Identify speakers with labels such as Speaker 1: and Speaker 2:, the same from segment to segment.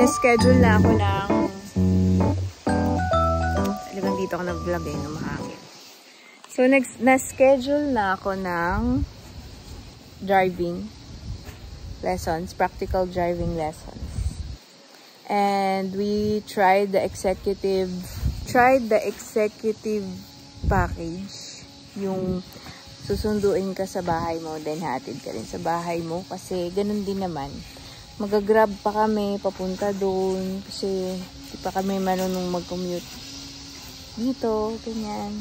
Speaker 1: na-schedule na ako ng... Talagang dito ako nag-vlog eh, nung mahangin. So, na-schedule na ako ng driving lessons, practical driving lessons. And we tried the executive package. Yung susunduin ka sa bahay mo, then hatid ka rin sa bahay mo. Kasi ganun din naman. Mag-grab pa kami papunta doon kasi di pa kami marunong mag-commute dito, ganyan.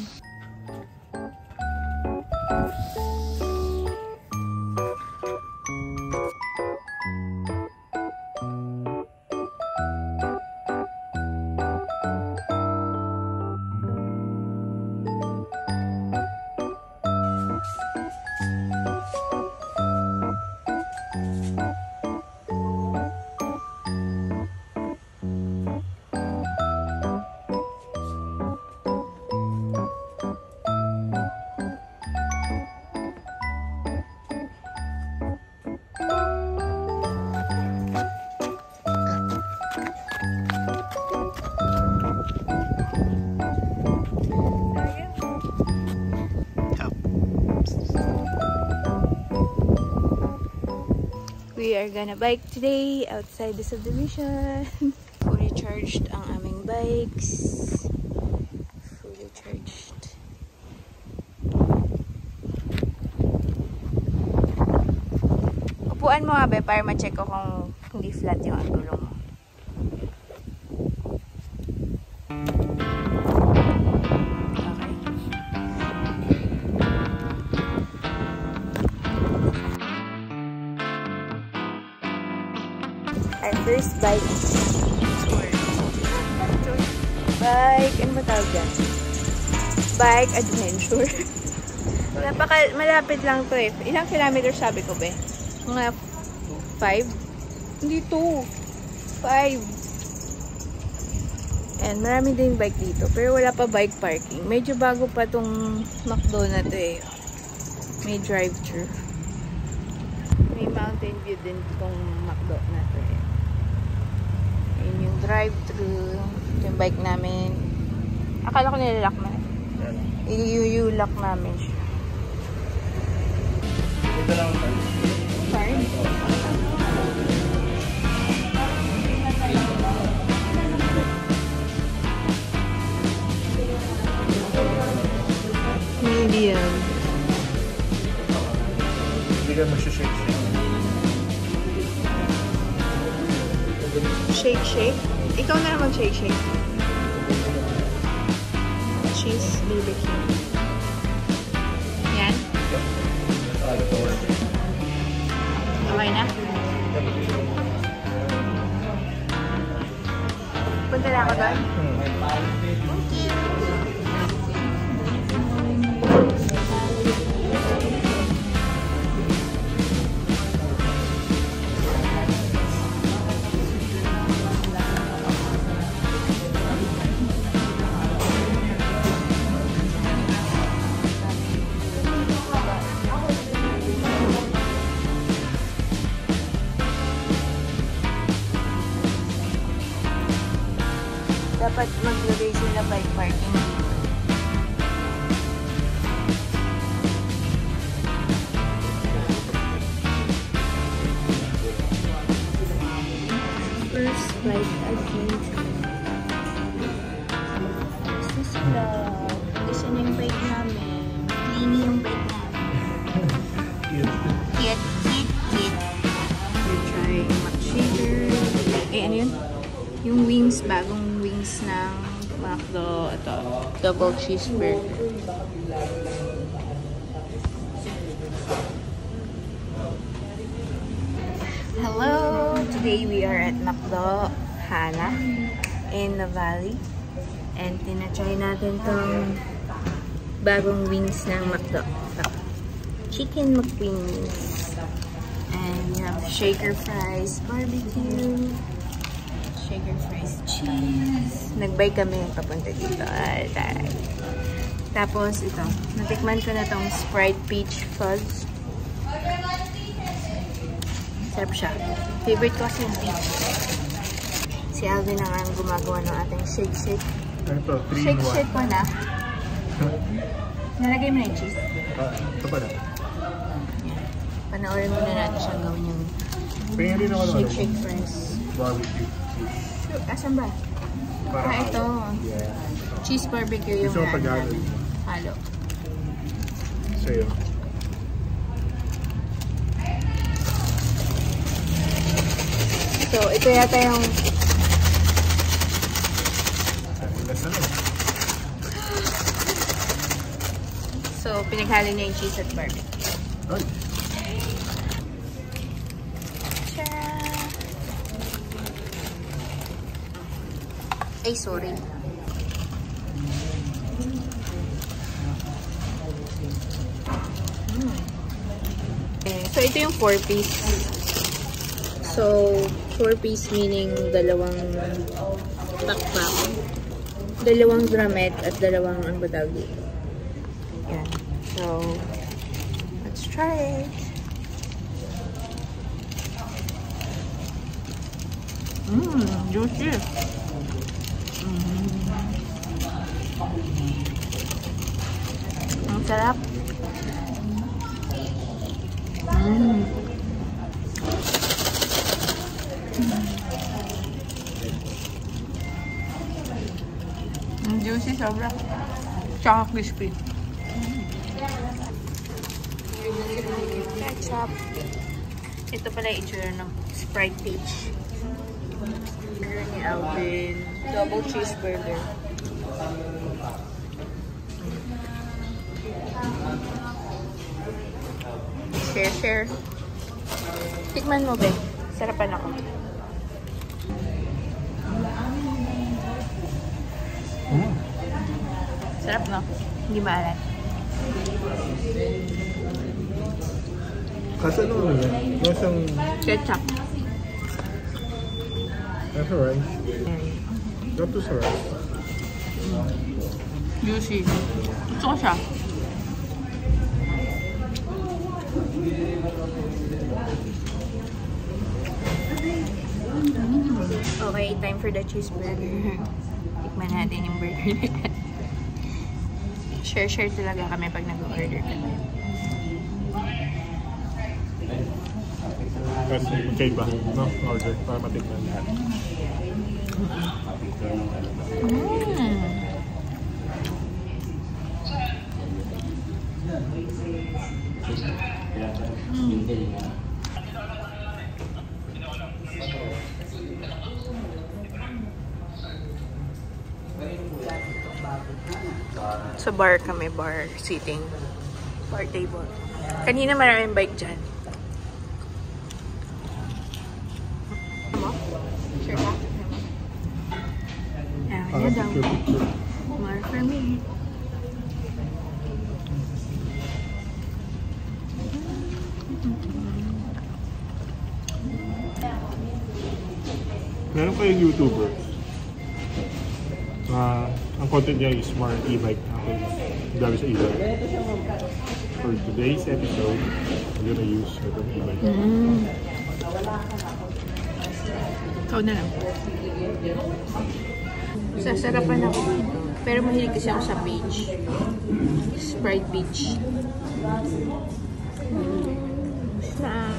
Speaker 1: We are gonna bike today outside the subdivision. Fully charged ang aming bikes. Fully charged. Upuan mo nga be para ma-check ko kung hindi flat yung gulong mo. Our first bike ano ba tawag dyan? Bike adventure. Malapit lang to eh. Ilang kilometers sabi ko be? Mga 5? Hindi 2. 5. And marami din bike dito. Pero wala pa bike parking. Medyo bago pa tong McDo na to eh. May drive-thru. May mountain view din tong McDo na to eh. Ayun yung drive-thru. Yung bike namin. Akala ko nilalak na. I-lock namin siya. Sorry? Medium.
Speaker 2: Hindi ka magsha-shake.
Speaker 1: Shake. Ikaw na lang mag-shake. Cheese BBQ. Yan. Okay na? Punta na ako doon? Dapat maglagay sila bike parking dito. First bike adventure. Gusto sila. Gusto na yung bike namin. Clean yung bike namin. Cute. We're trying McShaker. Ano yun? Yung wings, bagong wings ng McDo. Ito, double cheeseburger. Hello! Today we are at McDo Hana in the Valley. And tinatry natin tong bagong wings ng McDo. Chicken McWings. And we have shaker fries, barbecue. Shaker fries, cheese. Nag-buy kami papunta dito. Tapos ito, natikman ko na tong Sprite Peach Fuzz. Sarap siya. Favorite ko kasi yung peach. Si Alvin na nga gumagawa ng ating shake-shake.
Speaker 2: Ano to? 3 in 1.
Speaker 1: Shake-shake ko na. Nalagay mo na yung cheese.
Speaker 2: Ito pala.
Speaker 1: Panoorin muna natin siyang gawin yung shake-shake first.
Speaker 2: Barbecue.
Speaker 1: Sure, asan ba? Ito.
Speaker 2: Yeah.
Speaker 1: Cheese barbecue yung halo.
Speaker 2: Sa'yo.
Speaker 1: So, ito yata yung... So, pinaghalo na yung cheese at barbecue.
Speaker 2: Ay!
Speaker 1: Ay, sorry. So, ito yung 4-piece. So, 4-piece meaning dalawang pakpak, dalawang drumet, at dalawang ang batawag dito. Yan. So, let's try it. Juicy. Ang sarap. Ang juicy sobra. Tsaka crispy. Ketchup. Ito pala yung itsura ng Sprite Peach. Burger ni Alvin. Double cheeseburger. Share. Tikman mo, be. Sarapan ako. Sarap, no? Hindi maalat.
Speaker 2: Kasi ano yan? Nasang...
Speaker 1: Ketchup.
Speaker 2: Nasa rice. Not to sa rice.
Speaker 1: Juicy. Gusto ko siya. Okay, time for the cheeseburger. Tikman natin yung burger na yan. Share talaga kami pag nag-order kami.
Speaker 2: Kasi magkaiba, no? Order para matikman lahat.
Speaker 1: Sa bar kami, bar seating, bar table. Kanina maraming bike dyan. Sure ka? Ayan daw. More for me.
Speaker 2: Meron kayong YouTuber. Ang content niya is more e-bike. Dami sa e-bike. For today's episode, I'm gonna use itong e-bike.
Speaker 1: Ikaw na lang. Sasarapan ako. Pero mahilig kasi ako sa peach. Sprite peach. Na.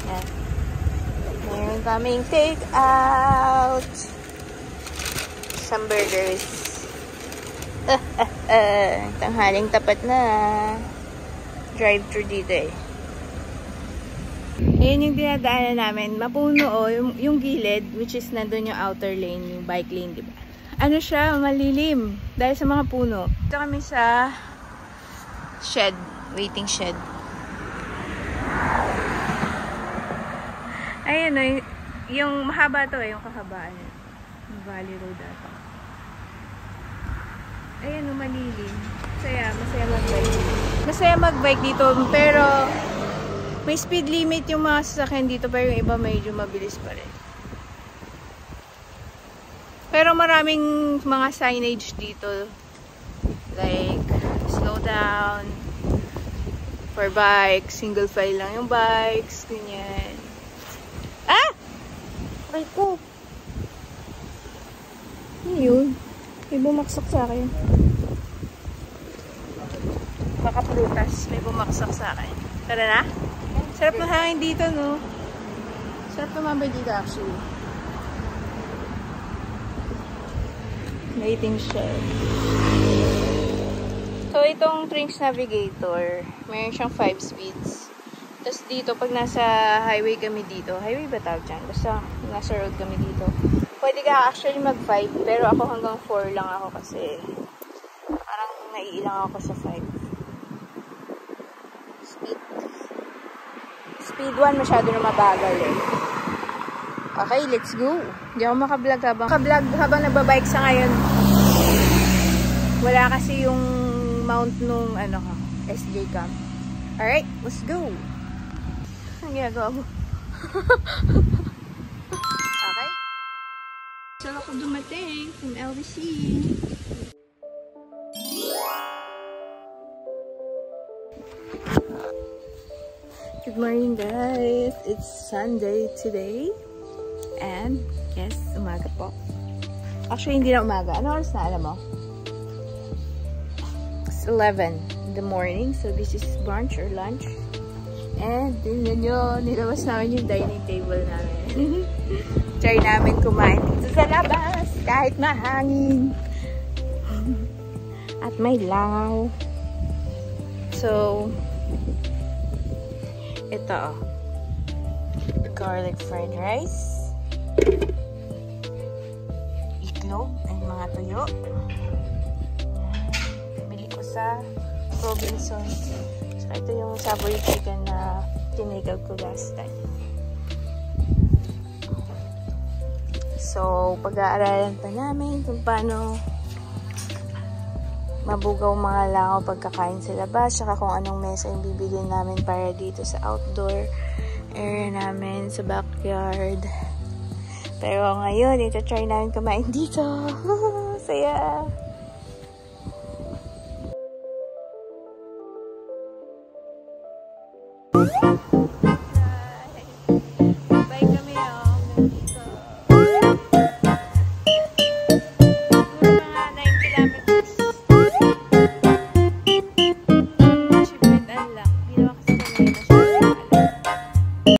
Speaker 1: Yan. Meron kaming take out. Some burgers. Tanghaling tapat na. Drive-thru dito eh. Ayan yung dinadaanan namin. Mapuno o, yung gilid, which is nandun yung outer lane, yung bike lane, diba? Ano siya, malilim. Dahil sa mga puno. Dito kami sa shed, waiting shed. Ayan o, yung mahaba to eh, yung kahabaan. Yung Valley Road ata. Ayan o, malilim. Masaya mag-bike. Masaya mag-bike dito, pero may speed limit yung mga sasakyan dito, pero yung iba medyo mabilis pa rin. Pero maraming mga signage dito. Like, slow down, For bikes, single file lang yung bikes, ganyan. Ah! Okay ko. Ano yun? May bumaksak sa akin. Baka prutas, may bumaksak sa akin. Tara na? Sarap na hangin dito, no? Sarap tumambay dito, actually. Waiting shed. So, itong Trinx Navigator, mayroon siyang 5 speeds. Tapos dito, pag nasa highway kami dito, highway ba tawag dyan? Basta nasa road kami dito. Pwede ka actually mag 5, pero ako hanggang 4 lang ako kasi parang naiilang ako sa 5. Speed 1, masyado na mabagal eh. Okay, let's go. Hindi ako makablog habang nagbabike sa ngayon. Wala kasi yung mount nung SJ cam. Alright, let's go. Ang ginagawa mo? Okay. So ako dumating from LBC. Good morning guys. It's Sunday today. And yes, umaga po. Actually, hindi na umaga. Ano oras na alam mo? 11 in the morning. So this is brunch or lunch. And tingnan nyo, nilabas namin yung dining table namin. Try namin kumain dito sa labas kahit mahangin. At may langaw. So ito garlic fried rice, itlog and mga tuyo. Sa Robinsons. So, ito yung savory chicken na tinigab ko last time. So, pag-aaralan pa namin kung paano mabugaw mga langaw pagkakain sa labas, saka kung anong mesa yung bibigyan namin para dito sa outdoor area namin, sa backyard. Pero ngayon, ito try namin kumain dito. Saya!